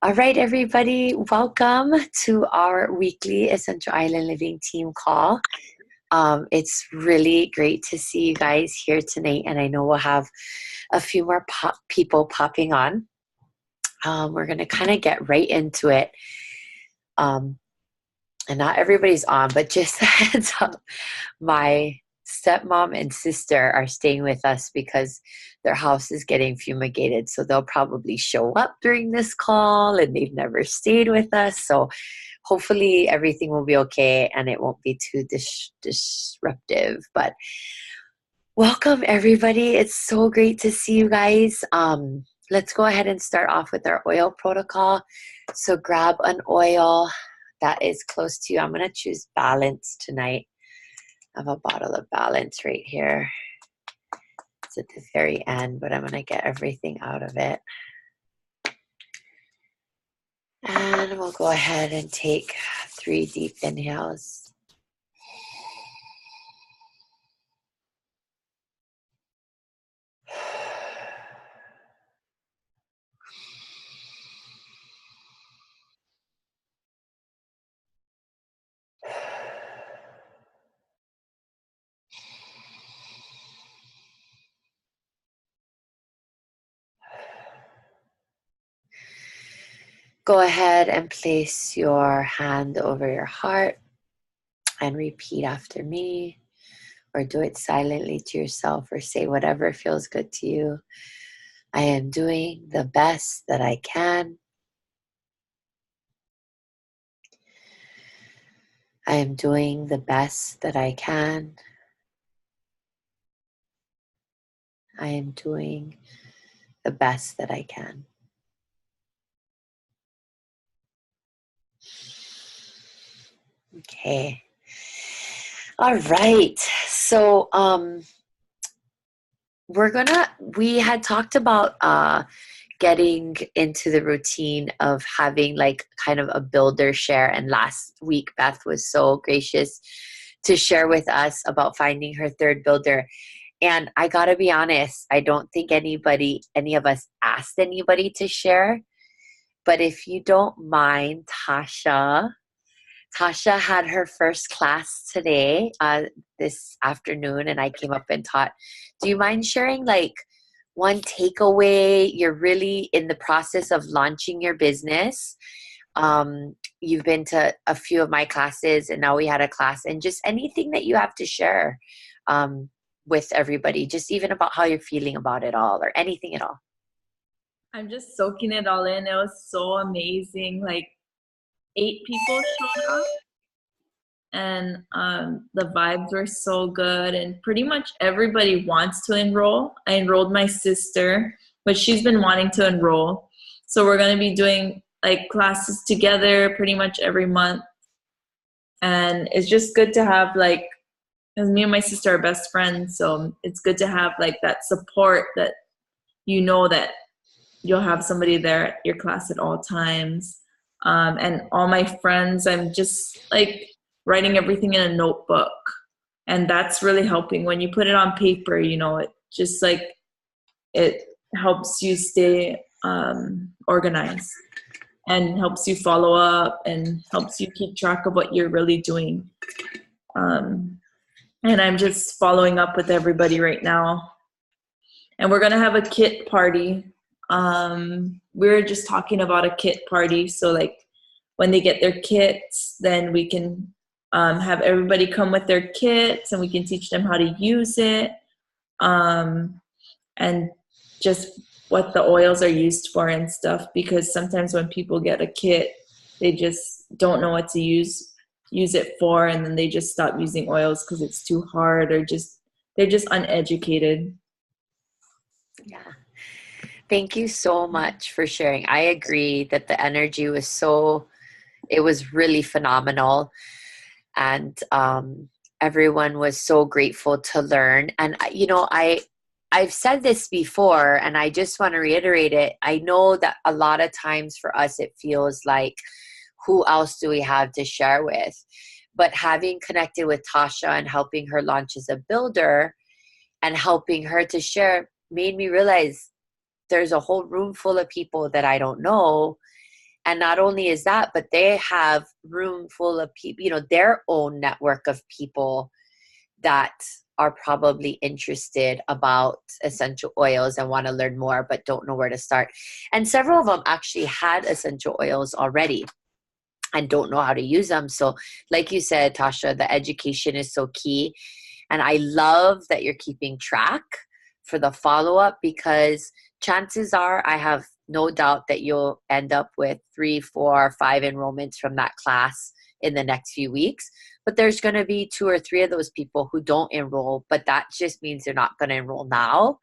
All right, everybody, welcome to our weekly Essential Island Living team call. It's really great to see you guys here tonight, and I know we'll have a few more people popping on. We're going to kind of get right into it. And not everybody's on, but just a heads up, my stepmom and sister are staying with us because their house is getting fumigated. So they'll probably show up during this call and they've never stayed with us. So hopefully everything will be okay and it won't be too disruptive. But welcome, everybody. It's so great to see you guys. Let's go ahead and start off with our oil protocol. So grab an oil that is close to you. I'm going to choose Balance tonight. I have a bottle of Balance right here. It's at the very end, but I'm going to get everything out of it. And we'll go ahead and take 3 deep inhales. Go ahead and place your hand over your heart and repeat after me, or do it silently to yourself, or say whatever feels good to you. I am doing the best that I can. I am doing the best that I can. I am doing the best that I can. Okay. All right. So we had talked about getting into the routine of having like kind of a builder share, and last week Beth was so gracious to share with us about finding her third builder. And I gotta be honest, I don't think any of us asked anybody to share. But if you don't mind, Tasha had her first class today, this afternoon, and I came up and taught. Do you mind sharing like one takeaway? You're really in the process of launching your business. You've been to a few of my classes, and now we had a class, and just anything that you have to share with everybody, just even about how you're feeling about it all, or anything at all. I'm just soaking it all in. It was so amazing. Like 8 people showed up, and the vibes were so good, and pretty much everybody wants to enroll. I enrolled my sister, but she's been wanting to enroll. So we're going to be doing like classes together pretty much every month. And it's just good to have like, because me and my sister are best friends, so it's good to have like that support that you know that you'll have somebody there at your class at all times. And all my friends, I'm just like writing everything in a notebook. And that's really helping. When you put it on paper, you know, it just like, it helps you stay organized and helps you follow up and helps you keep track of what you're really doing. And I'm just following up with everybody right now. And we're going to have a kit party. We're just talking about a kit party. So like when they get their kits, then we can have everybody come with their kits and we can teach them how to use it. And just what the oils are used for and stuff, because sometimes when people get a kit, they just don't know what to use it for, and then they just stop using oils because it's too hard, or they're just uneducated. Yeah. Thank you so much for sharing. I agree that the energy was it was really phenomenal. And everyone was so grateful to learn. And, you know, I've said this before, and I just want to reiterate it. I know that a lot of times for us, it feels like, who else do we have to share with? But having connected with Tasha and helping her launch as a builder and helping her to share made me realize there's a whole room full of people that I don't know And not only is that, but they have room full of people, you know, their own network of people that are probably interested about essential oils and want to learn more, but don't know where to start. And several of them actually had essential oils already and don't know how to use them. So like you said, Tasha, the education is so key. And I love that you're keeping track for the follow-up, because chances are I have no doubt that you'll end up with 3, 4, 5 enrollments from that class in the next few weeks. But there's going to be 2 or 3 of those people who don't enroll, but that just means they're not going to enroll now.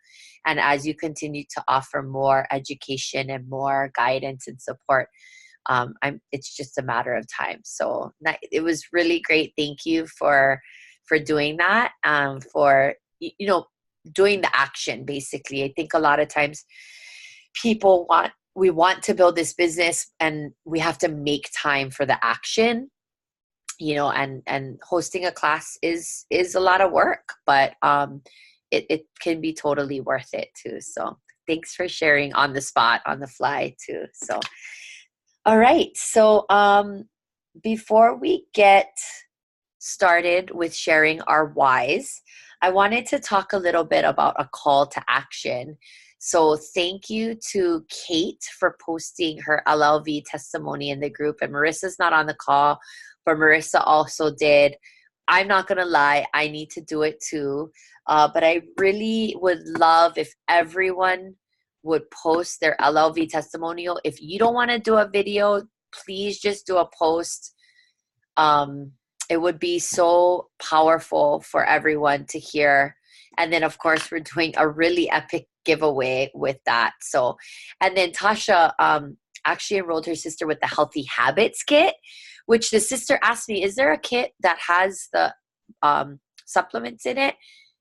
And as you continue to offer more education and more guidance and support, it's just a matter of time. So it was really great. Thank you for doing that, for, you know, doing the action. Basically, I think a lot of times we want to build this business and we have to make time for the action, you know, and hosting a class is a lot of work, but it can be totally worth it too. So thanks for sharing on the spot, on the fly too. So all right, so before we get started with sharing our whys, I wanted to talk a little bit about a call to action. So thank you to Kate for posting her LLV testimony in the group. And Marissa's not on the call, but Marissa also did. I'm not going to lie, I need to do it too. But I really would love if everyone would post their LLV testimonial. If you don't want to do a video, please just do a post. It would be so powerful for everyone to hear. And then, of course, we're doing a really epic giveaway with that. So, and then Tasha actually enrolled her sister with the Healthy Habits kit, which the sister asked me, is there a kit that has the supplements in it?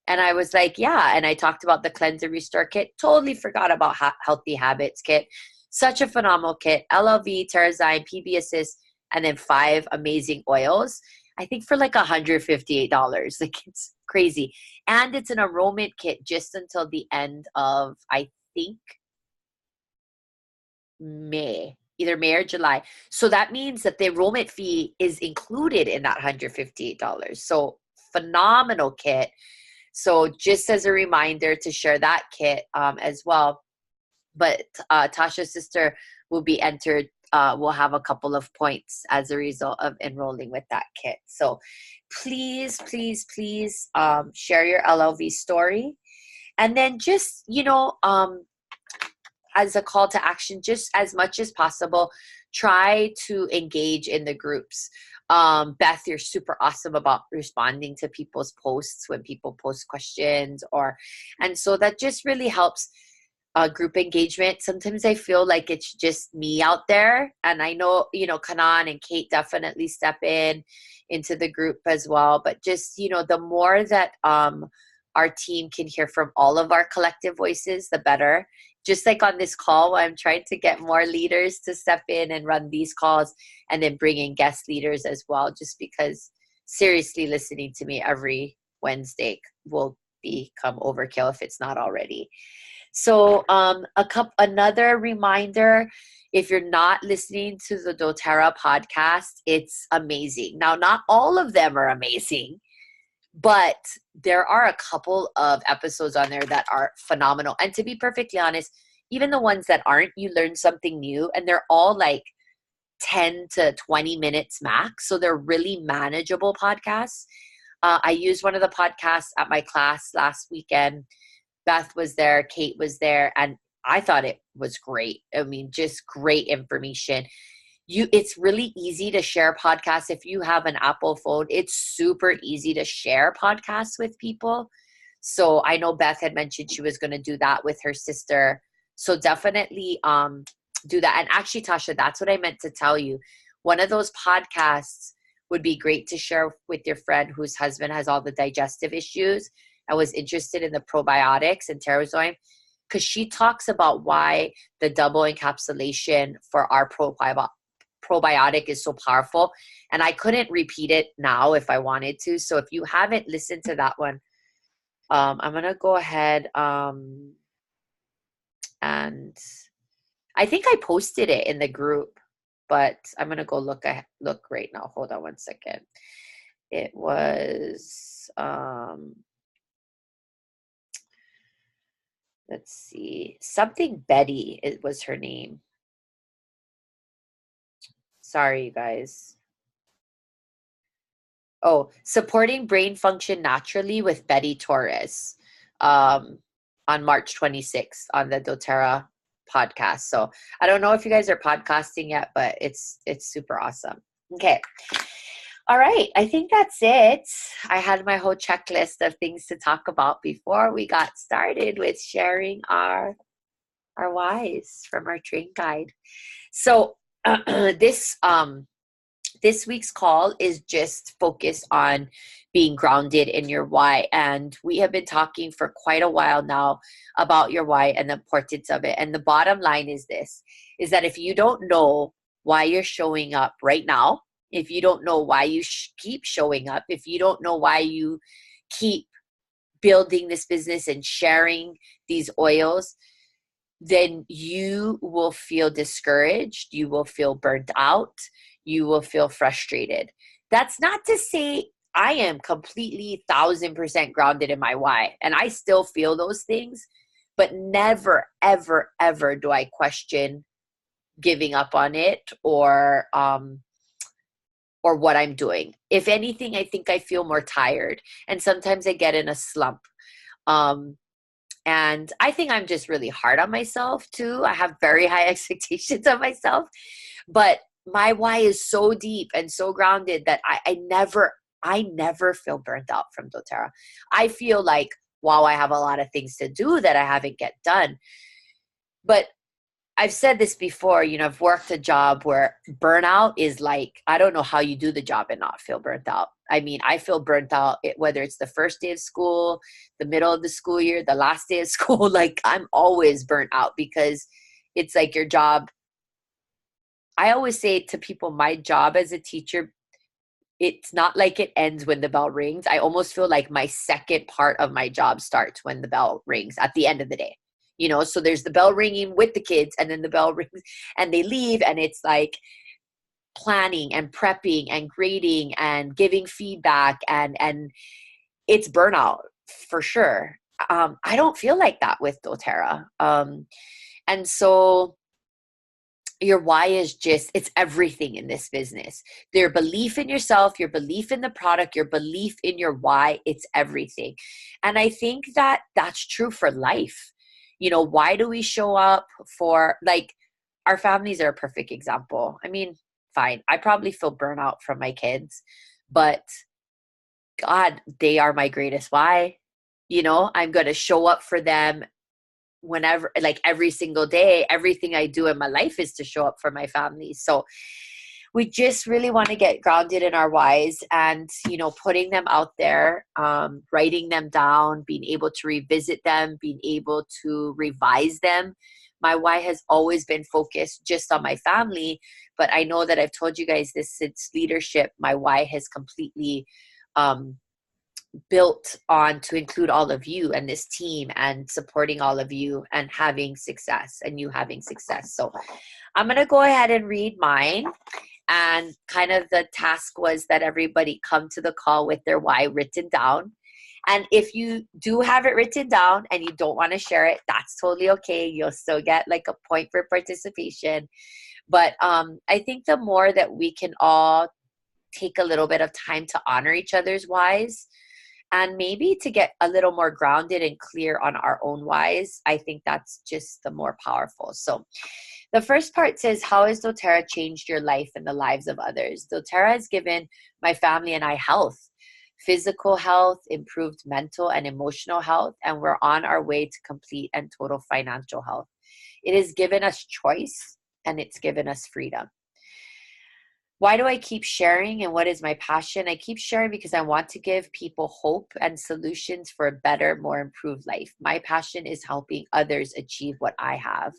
And I was like, yeah. And I talked about the Cleanse and Restore kit. Totally forgot about Healthy Habits kit. Such a phenomenal kit. LLV, Terrazyme, PB Assist, and then 5 amazing oils. I think for like $158. Like, it's crazy. And it's an enrollment kit just until the end of, I think, May. Either May or July. So that means that the enrollment fee is included in that $158. So phenomenal kit. So just as a reminder to share that kit as well. But Tasha's sister will be entered, will have a couple of points as a result of enrolling with that kit. So please, please, please share your LLV story. And then just, you know, as a call to action, just as much as possible, try to engage in the groups. Beth, you're super awesome about responding to people's posts when people post questions, and so that just really helps group engagement. Sometimes I feel like it's just me out there, and I know, you know, Kanan and Kate definitely step into the group as well. But just, you know, the more that our team can hear from all of our collective voices, the better. Just like on this call, I'm trying to get more leaders to step in and run these calls, and then bring in guest leaders as well, just because seriously, listening to me every Wednesday will become overkill if it's not already. So another reminder, if you're not listening to the doTERRA podcast, it's amazing. Now, not all of them are amazing, but there are a couple of episodes on there that are phenomenal. And to be perfectly honest, even the ones that aren't, you learn something new, and they're all like 10 to 20 minutes max. So they're really manageable podcasts. I used one of the podcasts at my class last weekend. Beth was there, Kate was there, and I thought it was great. I mean, just great information. It's really easy to share podcasts. If you have an Apple phone, it's super easy to share podcasts with people. So I know Beth had mentioned she was going to do that with her sister. So definitely do that. And actually, Tasha, that's what I meant to tell you. One of those podcasts would be great to share with your friend whose husband has all the digestive issues. I was interested in the probiotics and Terrazyme, because she talks about why the double encapsulation for our probiotic is so powerful. And I couldn't repeat it now if I wanted to. So if you haven't listened to that one, I'm going to go ahead and I think I posted it in the group. but I'm going to go look right now. Hold on one second. It was, let's see, something Betty, it was her name. Sorry, you guys. Oh, supporting brain function naturally with Betty Torres, on March 26th on the doTERRA podcast. So I don't know if you guys are podcasting yet, but it's super awesome. Okay. All right. I think that's it. I had my whole checklist of things to talk about before we got started with sharing our whys from our train guide. So this week's call is just focused on being grounded in your why. And we have been talking for quite a while now about your why and the importance of it. And the bottom line is this, is that if you don't know why you're showing up right now, if you don't know why you keep showing up, if you don't know why you keep building this business and sharing these oils, then you will feel discouraged. You will feel burnt out. You will feel frustrated. That's not to say I am completely 1,000% grounded in my why, and I still feel those things, but never, ever, ever do I question giving up on it or what I'm doing. If anything, I think I feel more tired, and sometimes I get in a slump. And I think I'm just really hard on myself too. I have very high expectations of myself, but my why is so deep and so grounded that I never feel burnt out from doTERRA. I feel like, wow, I have a lot of things to do that I haven't get done. But I've said this before, I've worked a job where burnout is like, I don't know how you do the job and not feel burnt out. I mean, I feel burnt out whether it's the first day of school, the middle of the school year, the last day of school. Like, I'm always burnt out because it's like your job. I always say to people, my job as a teacher, it's not like it ends when the bell rings. I almost feel like my second part of my job starts when the bell rings at the end of the day. So there's the bell ringing with the kids, and then the bell rings and they leave, and it's like planning and prepping and grading and giving feedback, and it's burnout for sure. I don't feel like that with doTERRA. And so your why is it's everything in this business. Your belief in yourself, your belief in the product, your belief in your why, it's everything. And I think that that's true for life. Why do we show up for, like, our families are a perfect example. I mean, fine, I probably feel burnout from my kids, but God, they are my greatest why. I'm going to show up for them whenever, like every single day. Everything I do in my life is to show up for my family. So we just really want to get grounded in our whys and, putting them out there, writing them down, being able to revisit them, being able to revise them. My why has always been focused just on my family, but I know that I've told you guys this since leadership. My why has completely built on to include all of you and this team and supporting all of you and having success and you having success. So I'm going to go ahead and read mine. And kind of the task was that everybody come to the call with their why written down. And if you do have it written down and you don't want to share it, that's totally okay. You'll still get like a point for participation. But I think the more that we can all take a little bit of time to honor each other's whys and maybe to get a little more grounded and clear on our own whys, I think that's just the more powerful. So the first part says, how has doTERRA changed your life and the lives of others? doTERRA has given my family and I health, physical health, improved mental and emotional health, and we're on our way to complete and total financial health. It has given us choice and it's given us freedom. Why do I keep sharing and what is my passion? I keep sharing because I want to give people hope and solutions for a better, more improved life. My passion is helping others achieve what I have.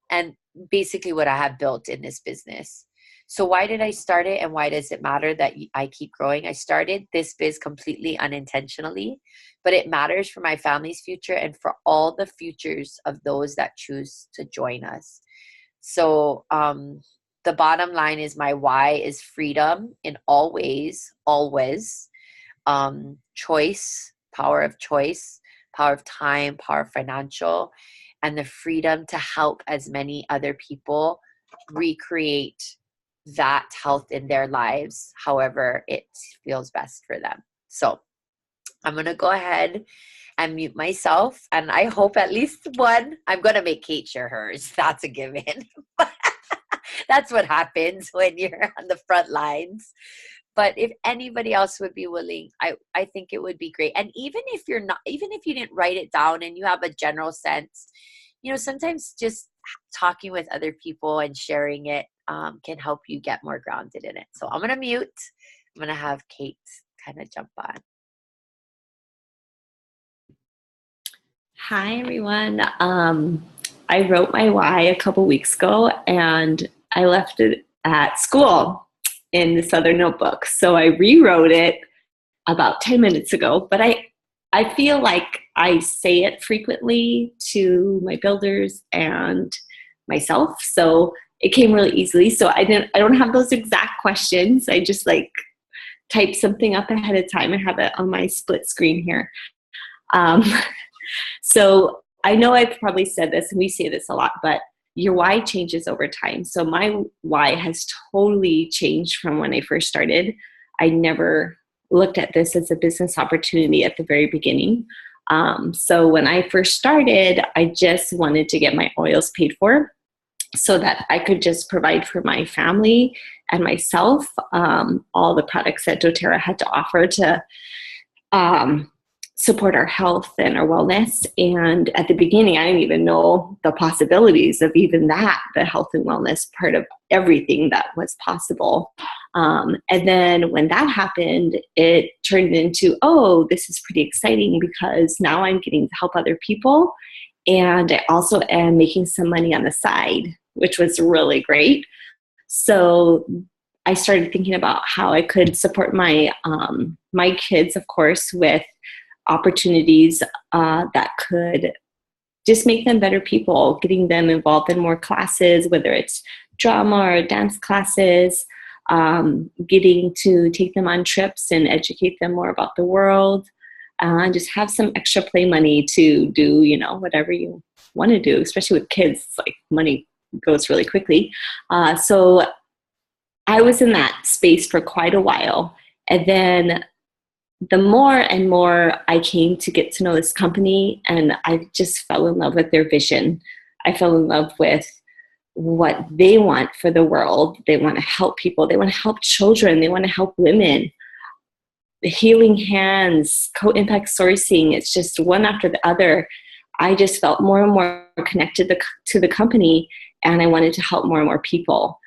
And basically what I have built in this business. So why did I start it and why does it matter that I keep growing? I started this biz completely unintentionally, but it matters for my family's future and for all the futures of those that choose to join us. So the bottom line is my why is freedom in all ways, always. Choice, power of choice, power of time, power of financial, and the freedom to help as many other people recreate that health in their lives, however it feels best for them. So I'm going to go ahead and mute myself. And I hope at least one, I'm going to make Kate share hers. That's a given. That's what happens when you're on the front lines. But if anybody else would be willing, I think it would be great. And even if you're not, even if you didn't write it down and you have a general sense, you know, sometimes just talking with other people and sharing it can help you get more grounded in it. So I'm going to mute. I'm going to have Kate kind of jump on. Hi, everyone. I wrote my why a couple weeks ago, and I left it at school in this other notebook. So I rewrote it about 10 minutes ago, but I feel like I say it frequently to my builders and myself. So it came really easily. So I don't have those exact questions. I just like type something up ahead of time. I have it on my split screen here. So I know I've probably said this, and we say this a lot, but your why changes over time. So my why has totally changed from when I first started. I never looked at this as a business opportunity at the very beginning. So when I first started, I just wanted to get my oils paid for so that I could just provide for my family and myself all the products that doTERRA had to offer to support our health and our wellness. And at the beginning, I didn't even know the possibilities of even that, the health and wellness part of everything that was possible. And then when that happened, it turned into, oh, this is pretty exciting because now I'm getting to help other people. And I also am making some money on the side, which was really great. So I started thinking about how I could support my my kids, of course, with opportunities that could just make them better people, getting them involved in more classes, whether it's drama or dance classes, getting to take them on trips and educate them more about the world, and just have some extra play money to do, you know, whatever you want to do, especially with kids. Like money goes really quickly. So I was in that space for quite a while. And then the more and more I came to get to know this company, and I just fell in love with their vision. I fell in love with what they want for the world. They want to help people. They want to help children. They want to help women. The healing hands, co-impact sourcing, it's just one after the other. I just felt more and more connected to the company, and I wanted to help more and more people.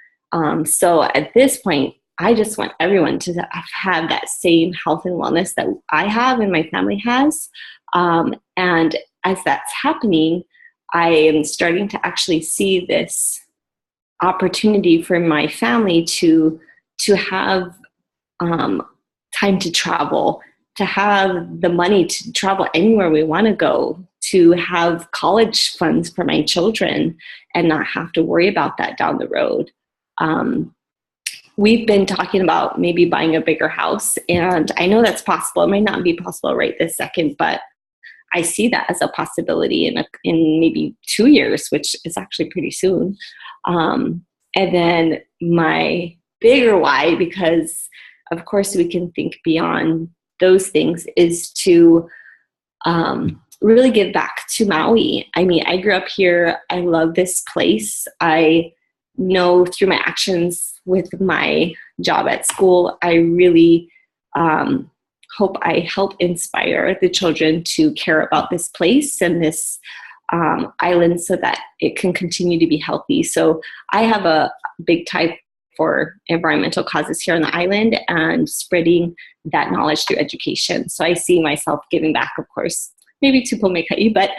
So at this point, I just want everyone to have that same health and wellness that I have and my family has. And as that's happening, I am starting to actually see this opportunity for my family to have time to travel, to have the money to travel anywhere we want to go, to have college funds for my children and not have to worry about that down the road. We've been talking about maybe buying a bigger house, and I know that's possible. It might not be possible right this second, but I see that as a possibility in maybe 2 years, which is actually pretty soon. And then my bigger why, because of course we can think beyond those things, is to really give back to Maui. I mean, I grew up here. I love this place. I know through my actions with my job at school, I really hope I help inspire the children to care about this place and this island so that it can continue to be healthy. So I have a big tie for environmental causes here on the island and spreading that knowledge through education. So I see myself giving back, of course, maybe to Pomeikai, but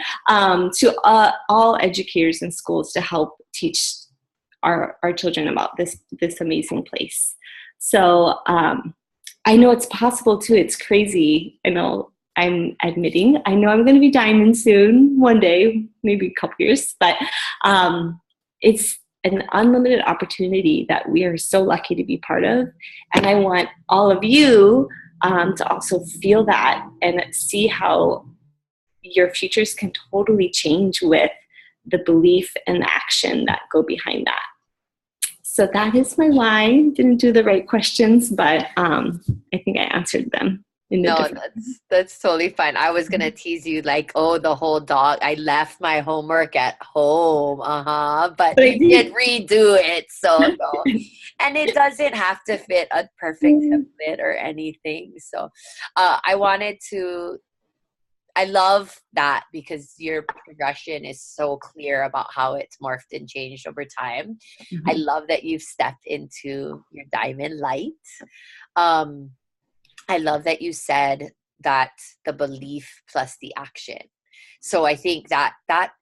to all educators in schools to help teach our children about this amazing place. So I know it's possible too. It's crazy. I know I'm admitting. I know I'm going to be diamond soon, one day, maybe a couple years. But it's an unlimited opportunity that we are so lucky to be part of. And I want all of you to also feel that and see how your futures can totally change with the belief and the action that go behind that. So that is my why. Didn't do the right questions, but I think I answered them. No, that's totally fine. I was gonna tease you like, oh, the whole dog. I left my homework at home, but you did redo it, so no. And it doesn't have to fit a perfect template or anything. So, I love that because your progression is so clear about how it's morphed and changed over time. Mm-hmm. I love that you've stepped into your diamond light. I love that you said that the belief plus the action. So I think that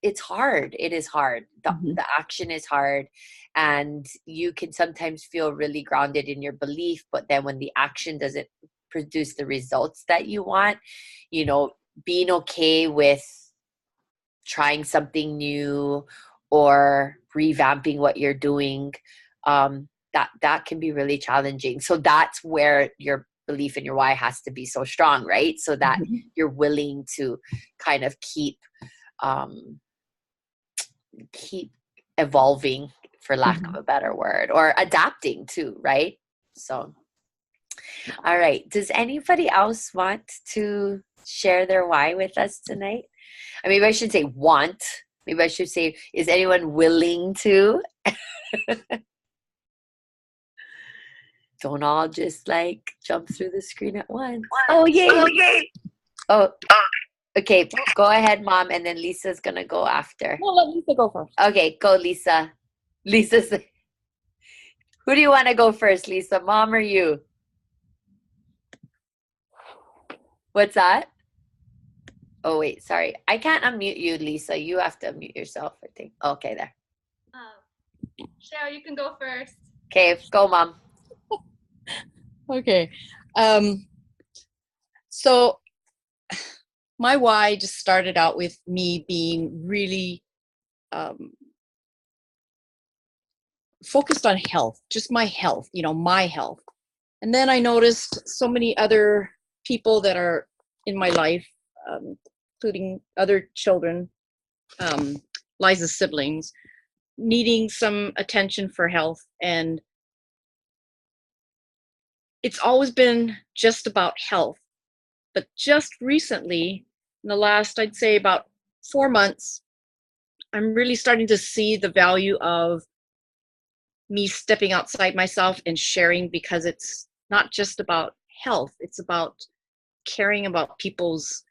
it's hard. It is hard. The action is hard. And you can sometimes feel really grounded in your belief, but then when the action doesn't produce the results that you want, being okay with trying something new or revamping what you're doing, that can be really challenging. So that's where your belief in your why has to be so strong, right? So that you're willing to kind of keep evolving, for lack of a better word, or adapting too, right? So, all right. Does anybody else want to share their why with us tonight? Maybe I should say want. Maybe I should say, is anyone willing to? Don't all just like jump through the screen at once. Oh, yay. Oh, yay. Oh, okay. Go ahead, Mom. And then Lisa's going to go after. No, let Lisa go first. Okay, go, Lisa. Lisa's. Who do you want to go first, Lisa? Mom or you? What's that? Oh, wait. Sorry. I can't unmute you, Lisa. You have to unmute yourself, I think. Okay, there. Cheryl, you can go first. Okay, go, Mom. Okay. So my why just started out with me being really focused on health, just my health, my health. And then I noticed so many other people that are in my life, including other children, Liza's siblings, needing some attention for health. And it's always been just about health. But just recently, in the last, I'd say about 4 months, I'm really starting to see the value of me stepping outside myself and sharing, because it's not just about health. It's about caring about people's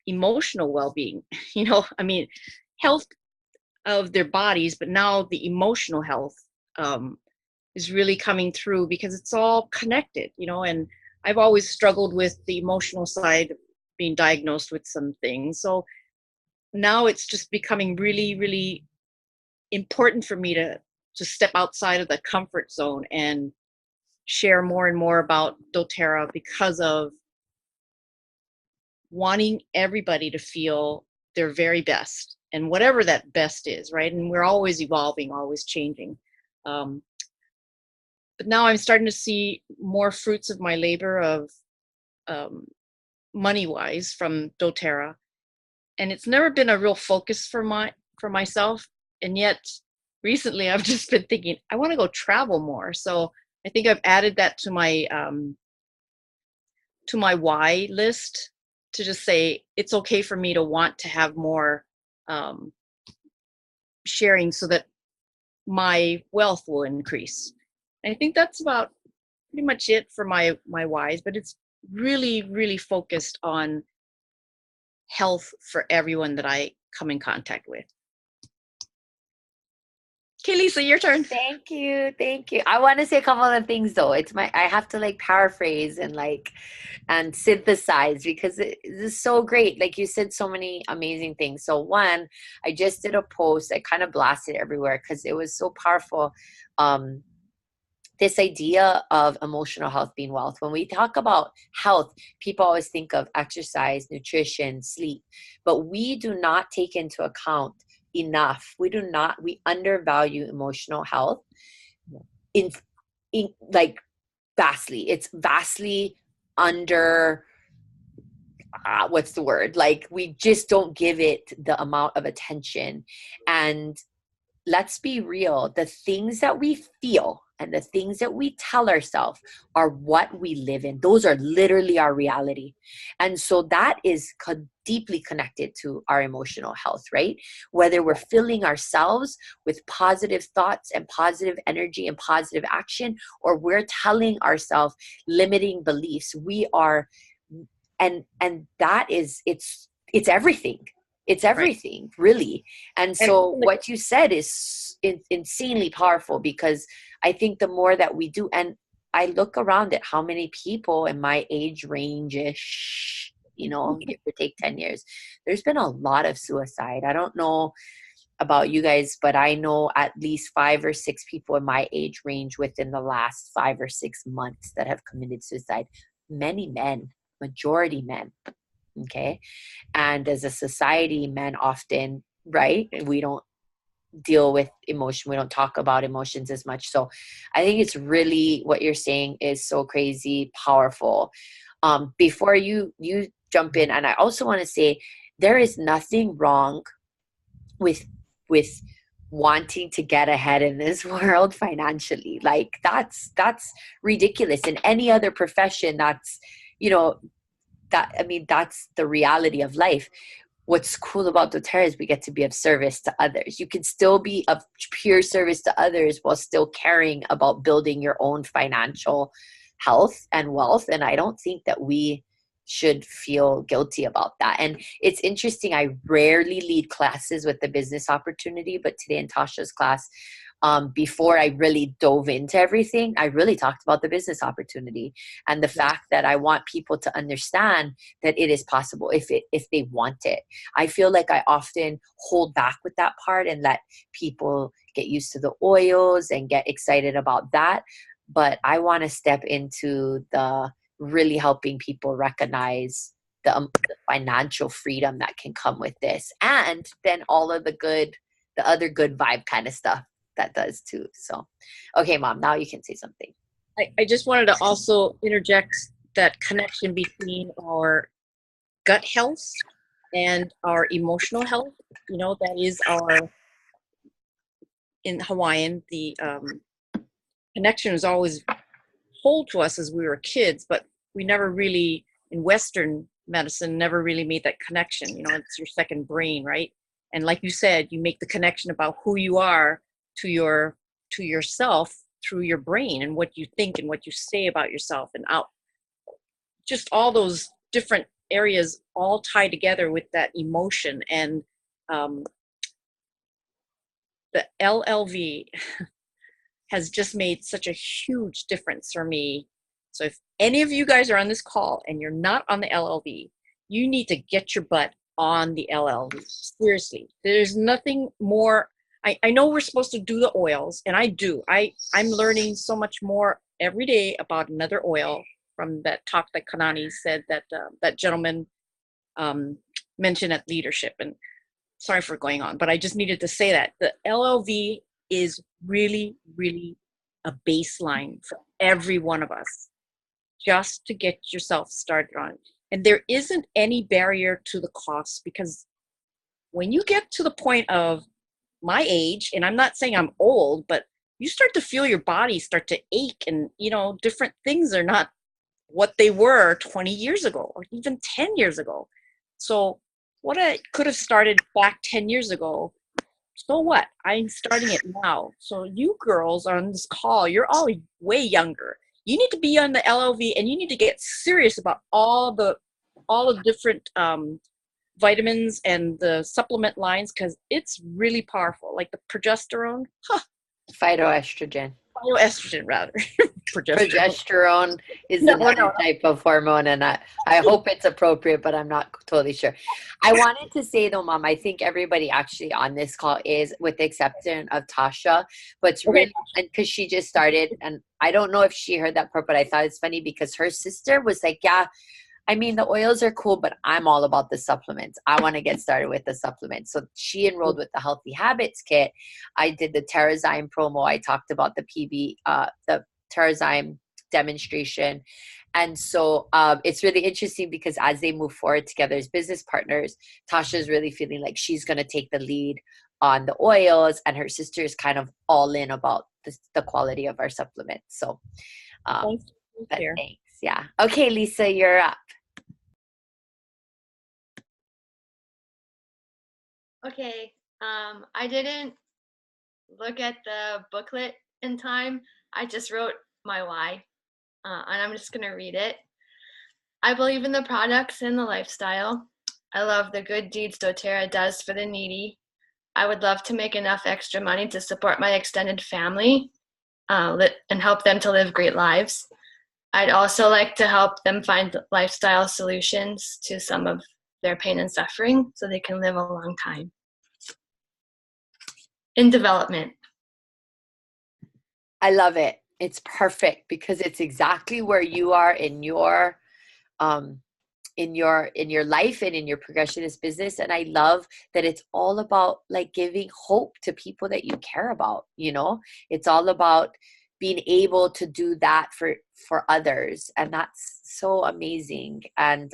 emotional well-being. Health of their bodies, but now the emotional health is really coming through, because it's all connected, and I've always struggled with the emotional side, being diagnosed with some things. So now it's just becoming really, really important for me to step outside of the comfort zone and share more and more about doTERRA, because of wanting everybody to feel their very best, and whatever that best is, right? And we're always evolving, always changing. But now I'm starting to see more fruits of my labor of money-wise from doTERRA. And it's never been a real focus for myself. And yet recently I've just been thinking, I want to go travel more. So I think I've added that to my why list, to just say it's okay for me to want to have more sharing, so that my wealth will increase. And I think that's about pretty much it for my whys, but it's really, really focused on health for everyone that I come in contact with. Okay, Lisa, your turn. Thank you. I want to say a couple of things though. I have to paraphrase and synthesize, because this is so great. Like you said, so many amazing things. So one, I just did a post. I kind of blasted everywhere because it was so powerful. This idea of emotional health being wealth. When we talk about health, people always think of exercise, nutrition, sleep, but we do not take into account enough. We undervalue emotional health in like vastly. It's vastly under, what's the word? Like, we just don't give it the amount of attention. And let's be real, the things that we feel and the things that we tell ourselves are what we live in. Those are literally our reality. And so that is deeply connected to our emotional health, right? Whether we're filling ourselves with positive thoughts and positive energy and positive action, or we're telling ourselves limiting beliefs, we are, and that is, it's everything. It's everything, really. And so what you said is insanely powerful, because I think the more that we do, and I look around at how many people in my age range-ish, give or take 10 years, there's been a lot of suicide. I don't know about you guys, but I know at least 5 or 6 people in my age range within the last 5 or 6 months that have committed suicide. Many men, majority men. Okay. And as a society, men often, right, we don't deal with emotion. We don't talk about emotions as much. So I think it's really, what you're saying is so crazy powerful. Before you jump in, and I also want to say, there is nothing wrong with wanting to get ahead in this world financially. Like, that's ridiculous. In any other profession, that's, that's the reality of life. What's cool about doTERRA is we get to be of service to others. You can still be of pure service to others while still caring about building your own financial health and wealth. And I don't think that we should feel guilty about that. And it's interesting, I rarely lead classes with the business opportunity, but today in Tasha's class, before I really dove into everything, I really talked about the business opportunity and the fact that I want people to understand that it is possible if they want it. I feel like I often hold back with that part and let people get used to the oils and get excited about that. But I want to step into the really helping people recognize the financial freedom that can come with this, and then all of the other good vibe kind of stuff that does too. So, okay, Mom, now you can say something. I just wanted to also interject that connection between our gut health and our emotional health. That is in Hawaiian, the connection was always told to us as we were kids, but we never really, in Western medicine, never really made that connection. It's your second brain, right? And like you said, you make the connection about who you are to yourself through your brain and what you think and what you say about yourself, and out, just all those different areas all tie together with that emotion. And the LLV has just made such a huge difference for me. So if any of you guys are on this call and you're not on the LLV, you need to get your butt on the LLV. Seriously, there's nothing more. I know we're supposed to do the oils, and I do. I'm learning so much more every day about another oil from that talk that Kanani said that that gentleman mentioned at leadership. And sorry for going on, but I just needed to say that the LLV is really, really a baseline for every one of us, just to get yourself started on. And there isn't any barrier to the cost, because when you get to the point of my age, and I'm not saying I'm old, but you start to feel your body start to ache, and different things are not what they were 20 years ago or even 10 years ago. So what I could have started back 10 years ago, so what? I'm starting it now. So you girls on this call, you're all way younger. You need to be on the LLV, and you need to get serious about all the different vitamins and the supplement lines, because it's really powerful. Like the progesterone, Phytoestrogen rather. Progesterone is another type of hormone, and I hope it's appropriate, but I'm not totally sure. I wanted to say though, Mom, I think everybody actually on this call is, with the exception of Tasha, but it's really, because she just started, and I don't know if she heard that part, but I thought it's funny because her sister was like, yeah, I mean, the oils are cool, but I'm all about the supplements. I want to get started with the supplements. So she enrolled with the Healthy Habits Kit. I did the TerraZyme promo. I talked about the the TerraZyme demonstration. And so it's really interesting because as they move forward together as business partners, Tasha's really feeling like she's going to take the lead on the oils, and her sister is kind of all in about the quality of our supplements. So Thanks. thanks. Yeah. Okay, Lisa, you're up. Okay. I didn't look at the booklet in time. I just wrote my why, and I'm just gonna read it. I believe in the products and the lifestyle. I love the good deeds doTERRA does for the needy. I would love to make enough extra money to support my extended family and help them to live great lives. I'd also like to help them find lifestyle solutions to some of their pain and suffering so they can live a long time. In development. I love it. It's perfect because it's exactly where you are in your life and in your progressionist business. And I love that it's all about like giving hope to people that you care about. You know, it's all about being able to do that for others, and that's so amazing. And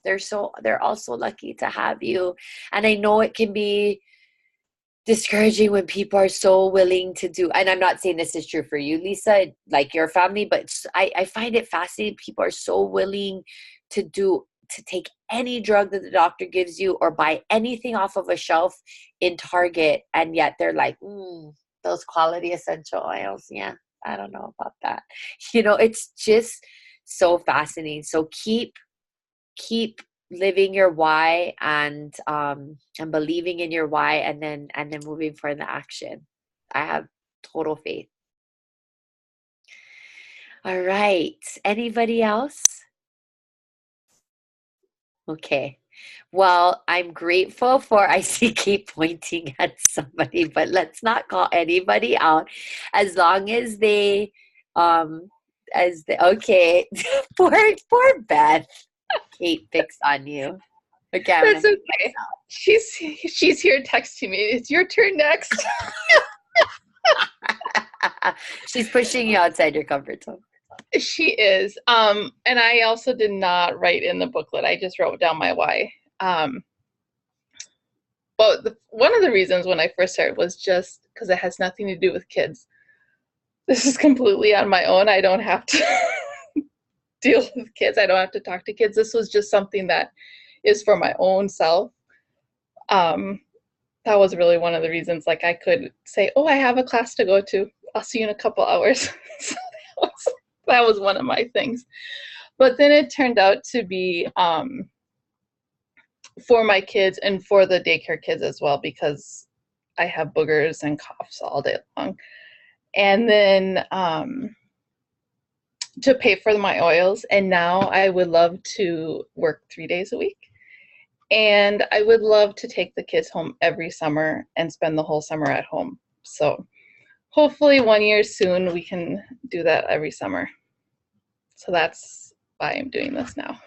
they're also lucky to have you. And I know it can be discouraging when people are so willing to do, and I'm not saying this is true for you, Lisa, like your family, but I find it fascinating. People are so willing to take any drug that the doctor gives you or buy anything off of a shelf in Target, and yet they're like, those quality essential oils, yeah, I don't know about that. You know, it's just so fascinating. So keep living your why and believing in your why, and then moving for the action. I have total faith. All right. Anybody else? Okay. Well, I'm grateful for, I see keep pointing at somebody, but let's not call anybody out as long as they, okay. poor Beth. Kate picks on you. Okay, That's okay. She's here texting me. It's your turn next. She's pushing you outside your comfort zone. She is. And I also did not write in the booklet. I just wrote down my why. But one of the reasons when I first started was just because it has nothing to do with kids. This is completely on my own. I don't have to deal with kids. I don't have to talk to kids. This was just something that is for my own self. That was really one of the reasons. Like I could say, oh, I have a class to go to. I'll see you in a couple hours. So that was one of my things. But then it turned out to be for my kids and for the daycare kids as well, because I have boogers and coughs all day long. And then to pay for my oils. And now I would love to work 3 days a week. And I would love to take the kids home every summer and spend the whole summer at home. So hopefully 1 year soon we can do that every summer. So that's why I'm doing this now.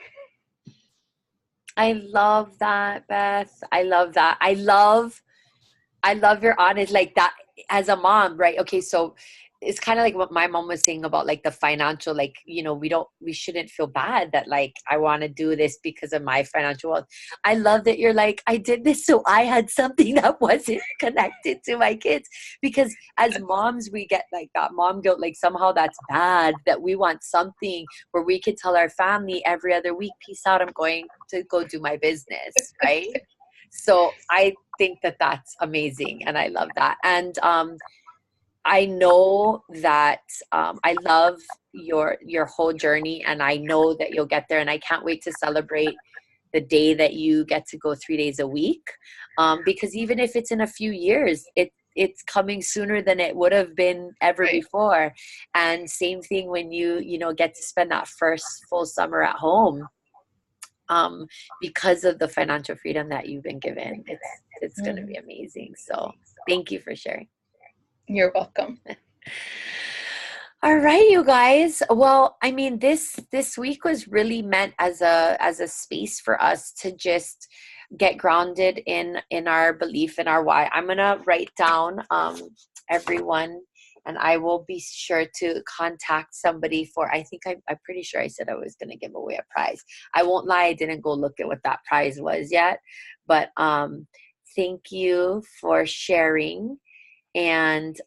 I love that, Beth. I love that. I love your honest, like that as a mom, right? Okay, so it's kind of like what my mom was saying about like the financial, like, you know, we shouldn't feel bad that like I want to do this because of my financial wealth. I love that you're like, I did this so I had something that wasn't connected to my kids, because as moms we get like that mom guilt, like somehow that's bad, that we want something where we could tell our family every other week, peace out, I'm going to go do my business, right? So I think that that's amazing, and I love that. And I know that I love your whole journey, and I know that you'll get there, and I can't wait to celebrate the day that you get to go 3 days a week, because even if it's in a few years, it's coming sooner than it would have been ever before. And same thing when you get to spend that first full summer at home, because of the financial freedom that you've been given. It's going to be amazing. So thank you for sharing. You're welcome. All right, you guys. Well, I mean, this week was really meant as a space for us to just get grounded in our belief in our why. I'm gonna write down everyone, and I will be sure to contact somebody for. I think I'm pretty sure I said I was gonna give away a prize. I won't lie, I didn't go look at what that prize was yet, but thank you for sharing. And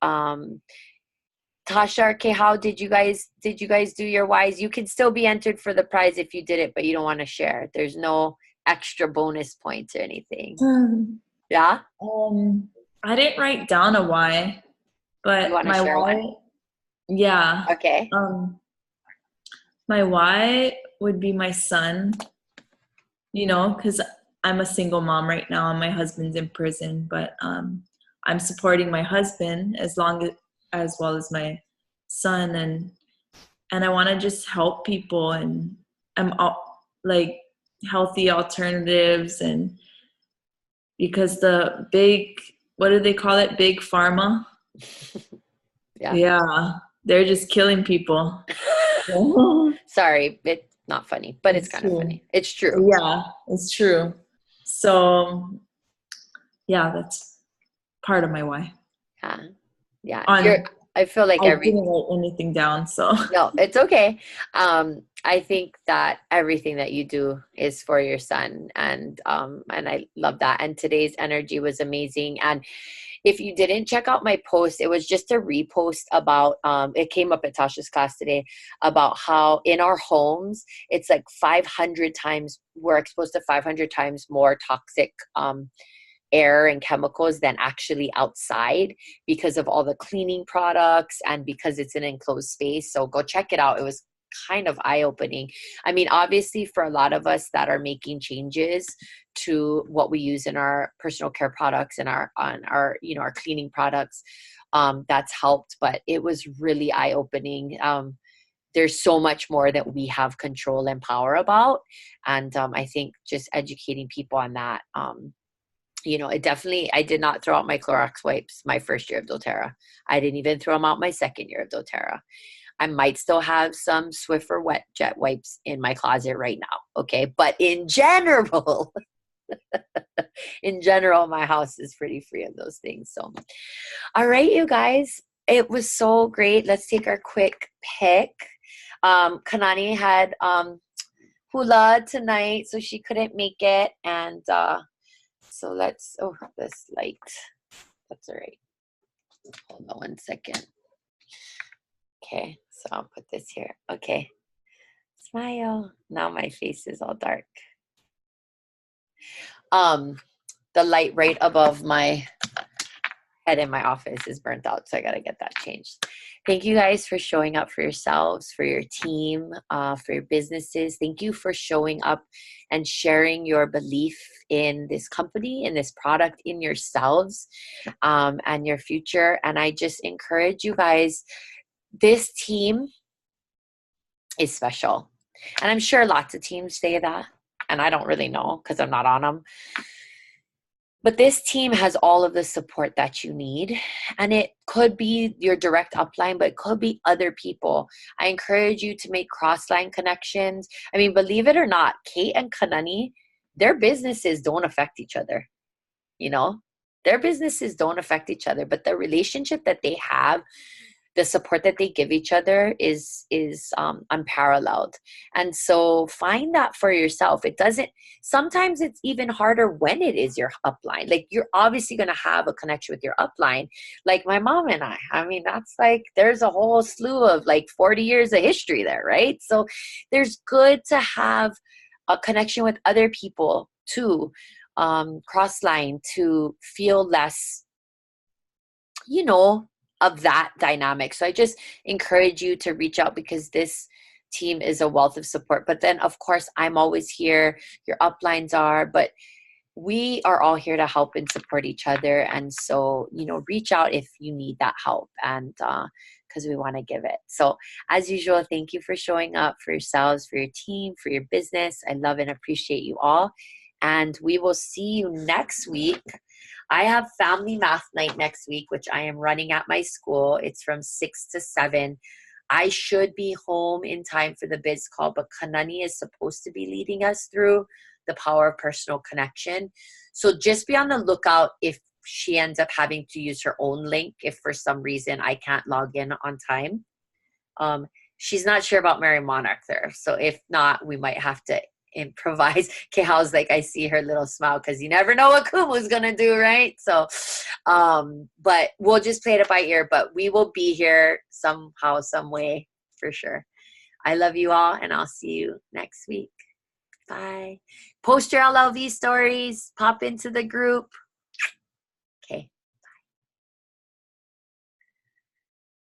Tasha, okay, how did you guys do your whys? You can still be entered for the prize if you did it, but you don't want to share. There's no extra bonus points or anything. Yeah? I didn't write down a why, but You want to my share why, one? yeah. Okay. My why would be my son, because I'm a single mom right now and my husband's in prison, but I'm supporting my husband as well as my son, and I want to just help people, and I'm like healthy alternatives, and because the big, what do they call it, big pharma, yeah, they're just killing people. Sorry, it's not funny, but it's kind of funny. It's true. Yeah, it's true. So yeah, that's part of my why. Yeah. I feel like I didn't write anything down, so no, it's okay. I think that everything that you do is for your son, and I love that. And today's energy was amazing. And if you didn't check out my post, it was just a repost about it came up at Tasha's class today about how in our homes it's like 500 times we're exposed to 500 times more toxic air and chemicals than actually outside because of all the cleaning products and because it's an enclosed space. So go check it out. It was kind of eye-opening. I mean, obviously for a lot of us that are making changes to what we use in our personal care products and our cleaning products, that's helped, but it was really eye-opening. There's so much more that we have control and power about. And I think just educating people on that, I did not throw out my Clorox wipes my first year of doTERRA. I didn't even throw them out my second year of doTERRA. I might still have some Swiffer wet jet wipes in my closet right now. Okay. But in general, my house is pretty free of those things. So, all right, you guys, it was so great. Let's take our quick pick. Kanani had hula tonight, so she couldn't make it. And so this light. That's all right. Hold on 1 second. Okay, so I'll put this here. Okay. Smile. Now my face is all dark. The light right above my head in my office is burnt out, so I gotta get that changed. Thank you guys for showing up for yourselves, for your team, for your businesses. Thank you for showing up and sharing your belief in this company, in this product, in yourselves, and your future. And I just encourage you guys, this team is special. And I'm sure lots of teams say that, and I don't really know because I'm not on them. But this team has all of the support that you need. And it could be your direct upline, but it could be other people. I encourage you to make cross-line connections. I mean, believe it or not, Kate and Kanani, their businesses don't affect each other. Their businesses don't affect each other, but the relationship that they have, the support that they give each other is unparalleled. And so find that for yourself. Sometimes it's even harder when it is your upline. Like, you're obviously going to have a connection with your upline. Like my mom and I mean, that's like, there's a whole slew of like 40 years of history there, right? So there's good to have a connection with other people too, cross-line, to feel less, of that dynamic. So I just encourage you to reach out, because this team is a wealth of support. But then, of course, I'm always here. Your uplines are, but we are all here to help and support each other. And so, reach out if you need that help, and because we want to give it. So as usual, thank you for showing up for yourselves, for your team, for your business. I love and appreciate you all. And we will see you next week. I have family math night next week, which I am running at my school. It's from 6 to 7. I should be home in time for the biz call, but Kanani is supposed to be leading us through the power of personal connection. So just be on the lookout if she ends up having to use her own link, if for some reason I can't log in on time. She's not sure about Mary Monarch there. So if not, we might have to improvise. Kehal's like, I see her little smile because you never know what Kumu's going to do, right? So, but we'll just play it by ear, but we will be here somehow, some way for sure. I love you all, and I'll see you next week. Bye. Post your LLV stories. Pop into the group.